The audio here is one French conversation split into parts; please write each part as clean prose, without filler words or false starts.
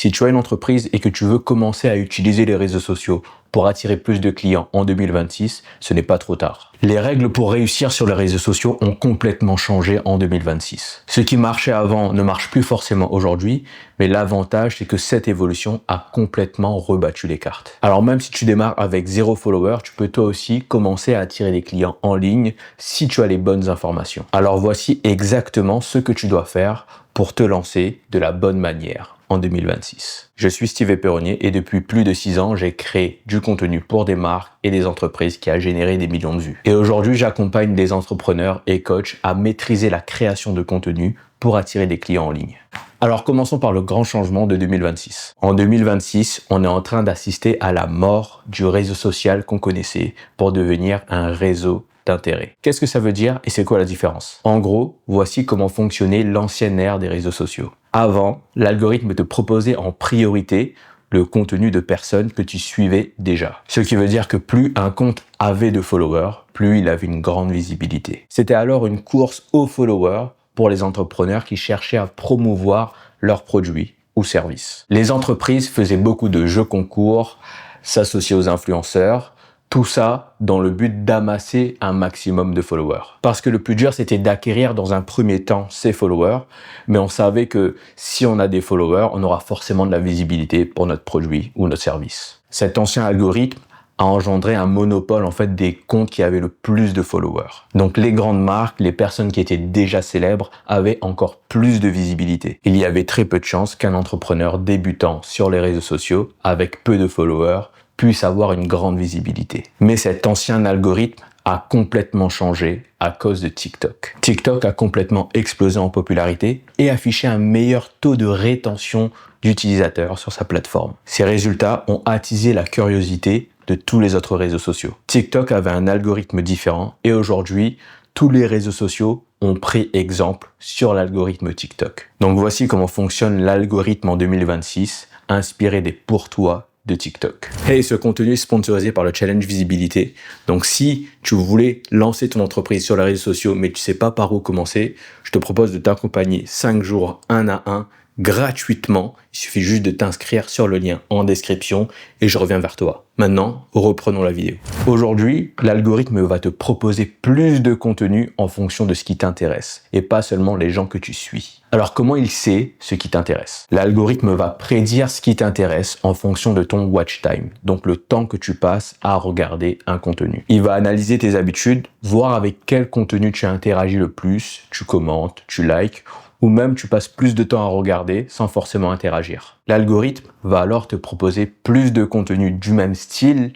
Si tu as une entreprise et que tu veux commencer à utiliser les réseaux sociaux pour attirer plus de clients en 2026, ce n'est pas trop tard. Les règles pour réussir sur les réseaux sociaux ont complètement changé en 2026. Ce qui marchait avant ne marche plus forcément aujourd'hui, mais l'avantage c'est que cette évolution a complètement rebattu les cartes. Alors même si tu démarres avec 0 follower, tu peux toi aussi commencer à attirer des clients en ligne si tu as les bonnes informations. Alors voici exactement ce que tu dois faire pour te lancer de la bonne manière en 2026. Je suis Steve Perronnier et depuis plus de 6 ans, j'ai créé du contenu pour des marques et des entreprises qui a généré des millions de vues. Et aujourd'hui, j'accompagne des entrepreneurs et coachs à maîtriser la création de contenu pour attirer des clients en ligne. Alors commençons par le grand changement de 2026. En 2026, on est en train d'assister à la mort du réseau social qu'on connaissait pour devenir un réseau d'intérêt. Qu'est-ce que ça veut dire et c'est quoi la différence? En gros, voici comment fonctionnait l'ancienne ère des réseaux sociaux. Avant, l'algorithme te proposait en priorité le contenu de personnes que tu suivais déjà. Ce qui veut dire que plus un compte avait de followers, plus il avait une grande visibilité. C'était alors une course aux followers pour les entrepreneurs qui cherchaient à promouvoir leurs produits ou services. Les entreprises faisaient beaucoup de jeux concours, s'associaient aux influenceurs, tout ça dans le but d'amasser un maximum de followers. Parce que le plus dur, c'était d'acquérir dans un premier temps ces followers, mais on savait que si on a des followers, on aura forcément de la visibilité pour notre produit ou notre service. Cet ancien algorithme a engendré un monopole en fait des comptes qui avaient le plus de followers. Donc les grandes marques, les personnes qui étaient déjà célèbres avaient encore plus de visibilité. Il y avait très peu de chances qu'un entrepreneur débutant sur les réseaux sociaux avec peu de followers puisse avoir une grande visibilité. Mais cet ancien algorithme a complètement changé à cause de TikTok. TikTok a complètement explosé en popularité et affiché un meilleur taux de rétention d'utilisateurs sur sa plateforme. Ces résultats ont attisé la curiosité de tous les autres réseaux sociaux. TikTok avait un algorithme différent et aujourd'hui, tous les réseaux sociaux ont pris exemple sur l'algorithme TikTok. Donc voici comment fonctionne l'algorithme en 2026, inspiré des pour toi de TikTok. Hey, ce contenu est sponsorisé par le Challenge Visibilité. Donc si tu voulais lancer ton entreprise sur les réseaux sociaux mais tu sais pas par où commencer, je te propose de t'accompagner 5 jours 1 à 1 gratuitement. Il suffit juste de t'inscrire sur le lien en description et je reviens vers toi. Maintenant, reprenons la vidéo. Aujourd'hui, l'algorithme va te proposer plus de contenu en fonction de ce qui t'intéresse et pas seulement les gens que tu suis. Alors comment il sait ce qui t'intéresse? L'algorithme va prédire ce qui t'intéresse en fonction de ton watch time, donc le temps que tu passes à regarder un contenu. Il va analyser tes habitudes, voir avec quel contenu tu interagis le plus, tu commentes, tu likes, ou même tu passes plus de temps à regarder sans forcément interagir. L'algorithme va alors te proposer plus de contenu du même style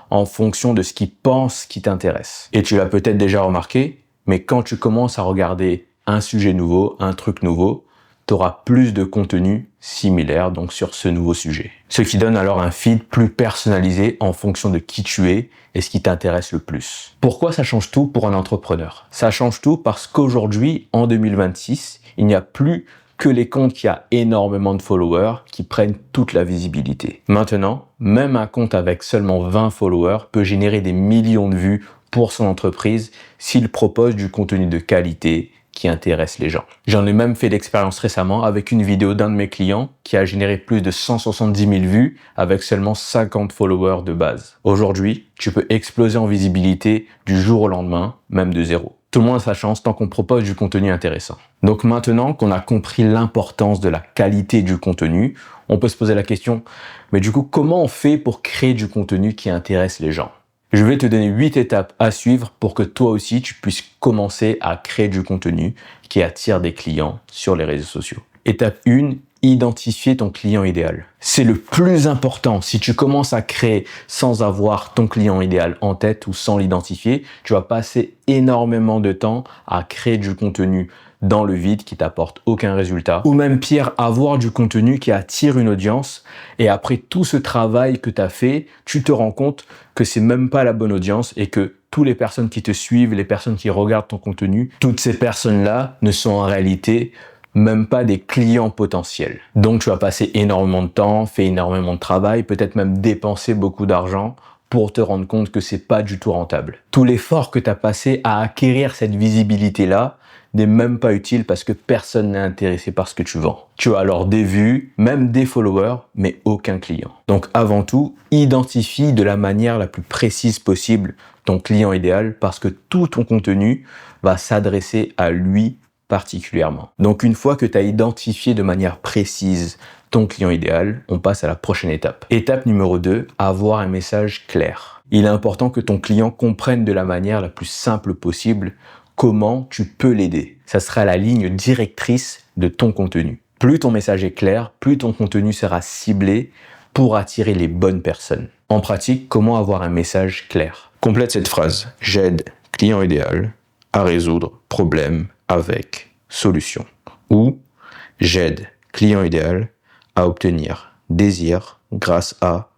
en fonction de ce qu'il pense qui t'intéresse. Et tu l'as peut-être déjà remarqué, mais quand tu commences à regarder un sujet nouveau, un truc nouveau, tu auras plus de contenu similaire donc sur ce nouveau sujet. Ce qui donne alors un feed plus personnalisé en fonction de qui tu es et ce qui t'intéresse le plus. Pourquoi ça change tout pour un entrepreneur? Ça change tout parce qu'aujourd'hui, en 2026, il n'y a plus que les comptes qui a énormément de followers qui prennent toute la visibilité. Maintenant, même un compte avec seulement 20 followers peut générer des millions de vues pour son entreprise s'il propose du contenu de qualité qui intéresse les gens. J'en ai même fait l'expérience récemment avec une vidéo d'un de mes clients qui a généré plus de 170 000 vues avec seulement 50 followers de base. Aujourd'hui, tu peux exploser en visibilité du jour au lendemain, même de zéro. Tout le monde a sa chance tant qu'on propose du contenu intéressant. Donc maintenant qu'on a compris l'importance de la qualité du contenu, on peut se poser la question, mais du coup, comment on fait pour créer du contenu qui intéresse les gens? Je vais te donner 8 étapes à suivre pour que toi aussi tu puisses commencer à créer du contenu qui attire des clients sur les réseaux sociaux. Étape 1, identifier ton client idéal. C'est le plus important. Si tu commences à créer sans avoir ton client idéal en tête ou sans l'identifier, tu vas passer énormément de temps à créer du contenu dans le vide qui t'apporte aucun résultat, ou même pire, avoir du contenu qui attire une audience et après tout ce travail que tu as fait, tu te rends compte que c'est même pas la bonne audience et que toutes les personnes qui te suivent, les personnes qui regardent ton contenu, toutes ces personnes-là ne sont en réalité même pas des clients potentiels. Donc tu vas passer énormément de temps, faire énormément de travail, peut-être même dépenser beaucoup d'argent pour te rendre compte que c'est pas du tout rentable. Tout l'effort que tu as passé à acquérir cette visibilité-là n'est même pas utile parce que personne n'est intéressé par ce que tu vends. Tu as alors des vues, même des followers, mais aucun client. Donc avant tout, identifie de la manière la plus précise possible ton client idéal parce que tout ton contenu va s'adresser à lui particulièrement. Donc une fois que tu as identifié de manière précise ton client idéal, on passe à la prochaine étape. Étape numéro 2, avoir un message clair. Il est important que ton client comprenne de la manière la plus simple possible comment tu peux l'aider. Ça sera la ligne directrice de ton contenu. Plus ton message est clair, plus ton contenu sera ciblé pour attirer les bonnes personnes. En pratique, comment avoir un message clair? Complète cette phrase. J'aide client idéal à résoudre problème avec solution. Ou j'aide client idéal à obtenir désir grâce à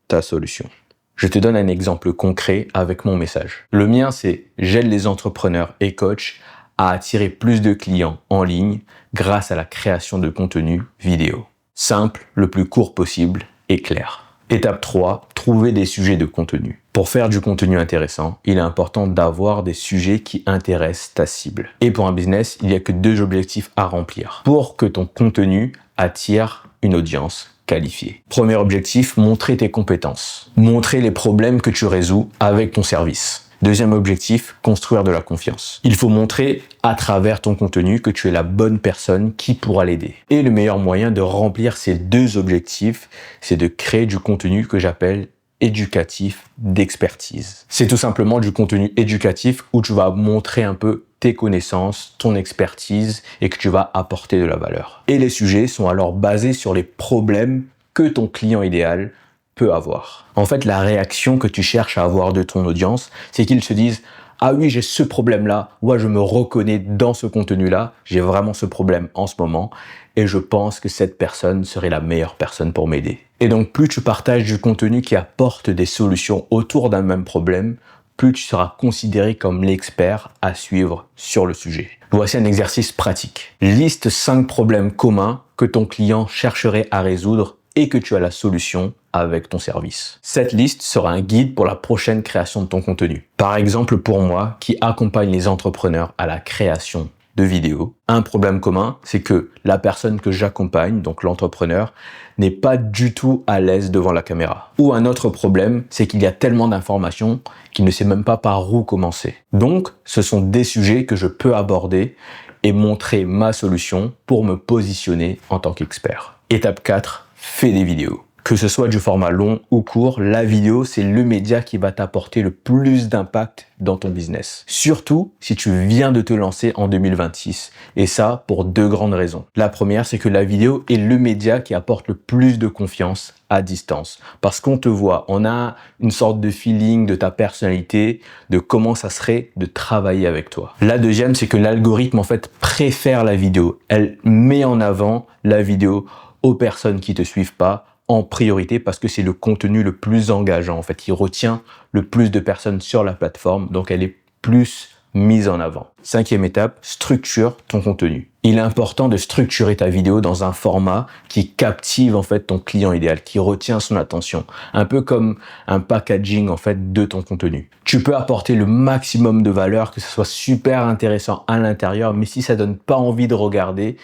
ta solution. Je te donne un exemple concret avec mon message. Le mien, c'est j'aide les entrepreneurs et coachs à attirer plus de clients en ligne grâce à la création de contenu vidéo. Simple, le plus court possible et clair. Étape 3, trouver des sujets de contenu. Pour faire du contenu intéressant, il est important d'avoir des sujets qui intéressent ta cible. Et pour un business, il n'y a que 2 objectifs à remplir pour que ton contenu attire une audience qualifiée. Premier objectif, montrer tes compétences. Montrer les problèmes que tu résous avec ton service. Deuxième objectif, construire de la confiance. Il faut montrer à travers ton contenu que tu es la bonne personne qui pourra l'aider. Et le meilleur moyen de remplir ces 2 objectifs, c'est de créer du contenu que j'appelle éducatif d'expertise. C'est tout simplement du contenu éducatif où tu vas montrer un peu tes connaissances, ton expertise et que tu vas apporter de la valeur. Et les sujets sont alors basés sur les problèmes que ton client idéal peut avoir. En fait, la réaction que tu cherches à avoir de ton audience, c'est qu'ils se disent « Ah oui, j'ai ce problème-là, moi je me reconnais dans ce contenu-là, j'ai vraiment ce problème en ce moment et je pense que cette personne serait la meilleure personne pour m'aider. » Et donc, plus tu partages du contenu qui apporte des solutions autour d'un même problème, plus tu seras considéré comme l'expert à suivre sur le sujet. Voici un exercice pratique. Liste 5 problèmes communs que ton client chercherait à résoudre et que tu as la solution avec ton service. Cette liste sera un guide pour la prochaine création de ton contenu. Par exemple, pour moi, qui accompagne les entrepreneurs à la création de vidéos, un problème commun, c'est que la personne que j'accompagne, donc l'entrepreneur, n'est pas du tout à l'aise devant la caméra. Ou un autre problème, c'est qu'il y a tellement d'informations qu'il ne sait même pas par où commencer. Donc, ce sont des sujets que je peux aborder et montrer ma solution pour me positionner en tant qu'expert. Étape 4, fais des vidéos. Que ce soit du format long ou court, la vidéo, c'est le média qui va t'apporter le plus d'impact dans ton business. Surtout si tu viens de te lancer en 2026. Et ça, pour 2 grandes raisons. La première, c'est que la vidéo est le média qui apporte le plus de confiance à distance. Parce qu'on te voit, on a une sorte de feeling de ta personnalité, de comment ça serait de travailler avec toi. La deuxième, c'est que l'algorithme, en fait, préfère la vidéo. Elle met en avant la vidéo aux personnes qui te suivent pas, en priorité parce que c'est le contenu le plus engageant. En fait, il retient le plus de personnes sur la plateforme, donc elle est plus mise en avant. 5e étape, structure ton contenu. Il est important de structurer ta vidéo dans un format qui captive en fait ton client idéal, qui retient son attention, un peu comme un packaging en fait de ton contenu. Tu peux apporter le maximum de valeur, que ce soit super intéressant à l'intérieur, mais si ça donne pas envie de regarder,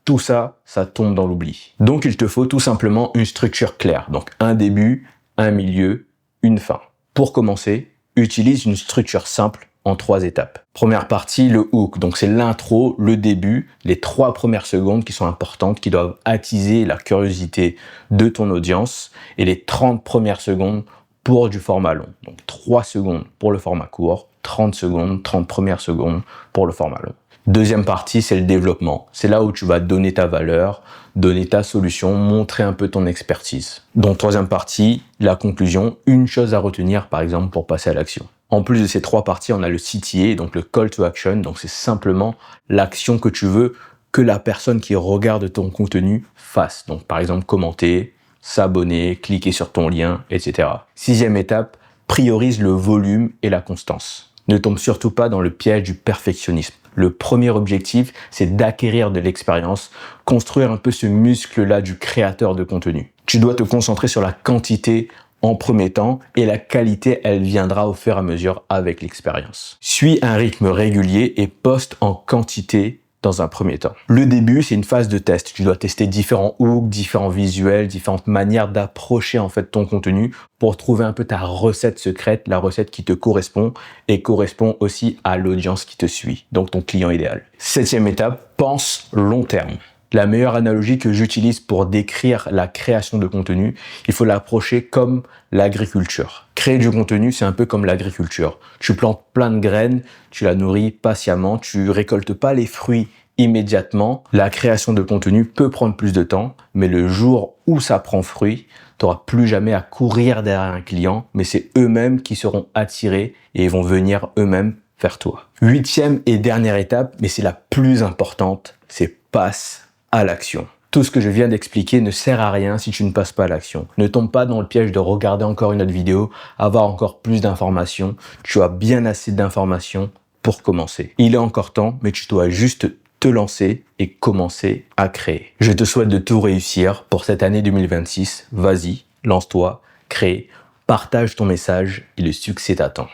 tout ça, ça tombe dans l'oubli. Donc, il te faut tout simplement une structure claire. Donc, un début, un milieu, une fin. Pour commencer, utilise une structure simple en 3 étapes. Première partie, le hook. Donc, c'est l'intro, le début, les 3 premières secondes qui sont importantes, qui doivent attiser la curiosité de ton audience et les 30 premières secondes pour du format long. Donc, 3 secondes pour le format court, 30 secondes, 30 premières secondes pour le format long. Deuxième partie, c'est le développement. C'est là où tu vas donner ta valeur, donner ta solution, montrer un peu ton expertise. Donc, troisième partie, la conclusion, une chose à retenir, par exemple, pour passer à l'action. En plus de ces 3 parties, on a le CTA, donc le call to action. Donc, c'est simplement l'action que tu veux que la personne qui regarde ton contenu fasse. Donc, par exemple, commenter, s'abonner, cliquer sur ton lien, etc. 6e étape, priorise le volume et la constance. Ne tombe surtout pas dans le piège du perfectionnisme. Le premier objectif, c'est d'acquérir de l'expérience, construire un peu ce muscle-là du créateur de contenu. Tu dois te concentrer sur la quantité en premier temps et la qualité, elle viendra au fur et à mesure avec l'expérience. Suis un rythme régulier et poste en quantité dans un premier temps. Le début, c'est une phase de test. Tu dois tester différents hooks, différents visuels, différentes manières d'approcher en fait ton contenu pour trouver un peu ta recette secrète, la recette qui te correspond et correspond aussi à l'audience qui te suit, donc ton client idéal. 7e étape, pense long terme. La meilleure analogie que j'utilise pour décrire la création de contenu, il faut l'approcher comme l'agriculture. Créer du contenu, c'est un peu comme l'agriculture. Tu plantes plein de graines, tu la nourris patiemment, tu récoltes pas les fruits immédiatement. La création de contenu peut prendre plus de temps, mais le jour où ça prend fruit, tu n'auras plus jamais à courir derrière un client, mais c'est eux-mêmes qui seront attirés et ils vont venir eux-mêmes vers toi. 8e et dernière étape, mais c'est la plus importante, c'est passe à l'action. Tout ce que je viens d'expliquer ne sert à rien si tu ne passes pas à l'action. Ne tombe pas dans le piège de regarder encore une autre vidéo, avoir encore plus d'informations. Tu as bien assez d'informations pour commencer. Il est encore temps, mais tu dois juste te lancer et commencer à créer. Je te souhaite de tout réussir pour cette année 2026. Vas-y, lance-toi, crée, partage ton message et le succès t'attend.